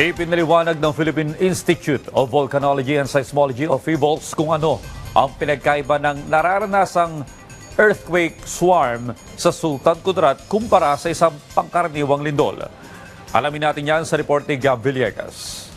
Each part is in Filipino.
Ipinaliwanag ng Philippine Institute of Volcanology and Seismology o PHIVOLCS kung ano ang pinagkaiba ng nararanasang earthquake swarm sa Sultan Kudarat kumpara sa isang pangkaraniwang lindol. Alamin natin yan sa report ni Gab Villegas.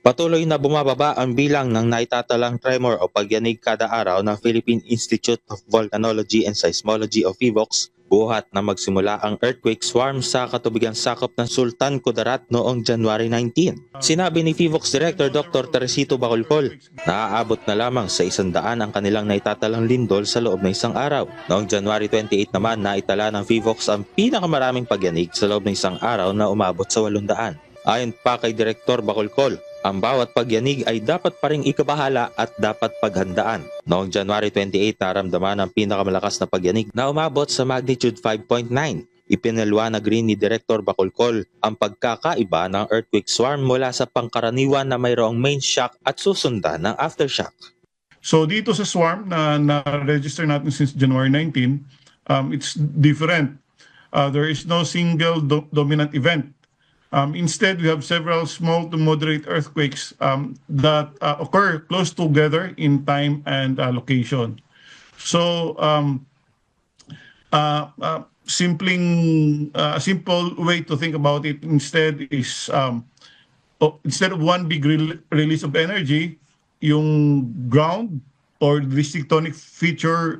Patuloy na bumababa ang bilang ng naitatalang tremor o pagyanig kada araw ng Philippine Institute of Volcanology and Seismology o PHIVOLCS buhat na magsimula ang earthquake swarm sa katubigang sakop ng Sultan Kudarat noong January 19. Sinabi ni PHIVOLCS Director Dr. Teresito Bacolcol na aabot na lamang sa 100 ang kanilang naitatalang lindol sa loob ng isang araw. Noong January 28 naman naitala ng PHIVOLCS ang pinakamaraming pagyanig sa loob ng isang araw na umabot sa 800. Ayon pa kay Director Bacolcol, ang bawat pagyanig ay dapat pa ring ikabahala at dapat paghandaan. Noong January 28, naramdaman ang pinakamalakas na pagyanig na umabot sa magnitude 5.9. Ipinaliwanag rin ni Director Bacolcol ang pagkakaiba ng earthquake swarm mula sa pangkaraniwan na mayroong main shock at susundan ng aftershock. So dito sa swarm na na-register natin since January 19, it's different. There is no single dominant event. Instead, we have several small to moderate earthquakes that occur close together in time and location. So, a simple way to think about it instead is instead of one big release of energy, yung ground or this tectonic feature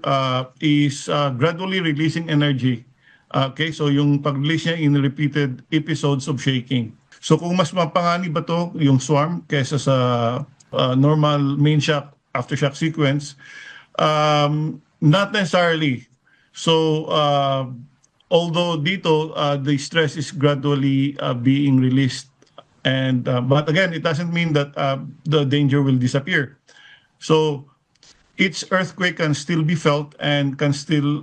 is gradually releasing energy. Okay, so yung pag-release niya in repeated episodes of shaking. So kung mas mapanganib ba to yung swarm kaysa sa normal main shock, aftershock sequence, not necessarily. So although dito the stress is gradually being released, and but again it doesn't mean that the danger will disappear. So each earthquake can still be felt and can still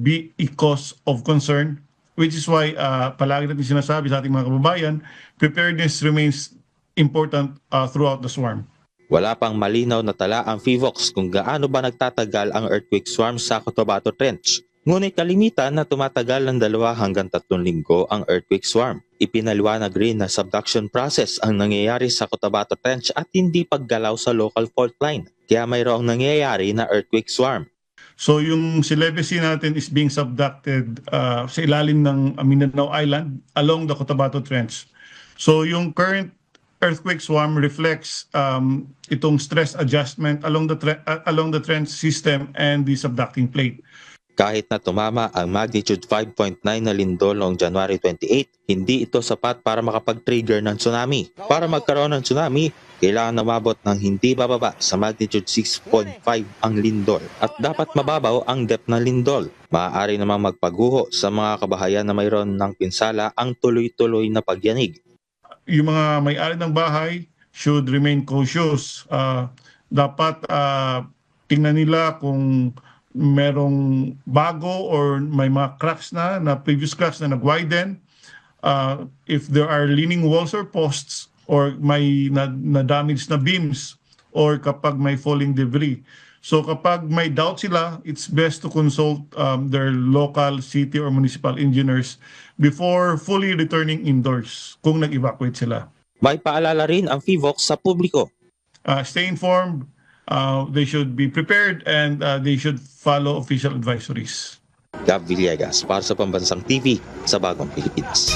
be a cause of concern, which is why palagi natin sinasabi sa ating mga kababayan, preparedness remains important throughout the swarm. Wala pang malinaw na tala ang PHIVOLCS kung gaano ba nagtatagal ang earthquake swarm sa Cotabato Trench. Ngunit kalimitan na tumatagal ng 2 hanggang 3 linggo ang earthquake swarm. Ipinaliwanag rin na subduction process ang nangyayari sa Cotabato Trench at hindi paggalaw sa local fault line. Kaya mayroong nangyayari na earthquake swarm. So yung Celebesi natin is being subducted sa ilalim ng Mindanao Island along the Cotabato Trench. So yung current earthquake swarm reflects itong stress adjustment along the trench system and the subducting plate. Kahit na tumama ang magnitude 5.9 na lindol noong January 28, hindi ito sapat para makapag-trigger ng tsunami. Para magkaroon ng tsunami, kailangan umabot ng hindi bababa sa magnitude 6.5 ang lindol at dapat mababaw ang depth ng lindol. Maaari namang magpaguho sa mga kabahayan na mayroon ng pinsala ang tuloy-tuloy na pagyanig. Yung mga may-ari ng bahay should remain cautious. Dapat tingnan nila kung merong bago or may mga cracks na previous cracks na nag-widen. If there are leaning walls or posts or may na-damage na beams or kapag may falling debris. So kapag may doubt sila, it's best to consult their local city or municipal engineers before fully returning indoors kung nag-evacuate sila. May paalala rin ang PHIVOLCS sa publiko. Stay informed. They should be prepared and they should follow official advisories. Gab Villegas para sa Pambansang TV sa Bagong Pilipinas.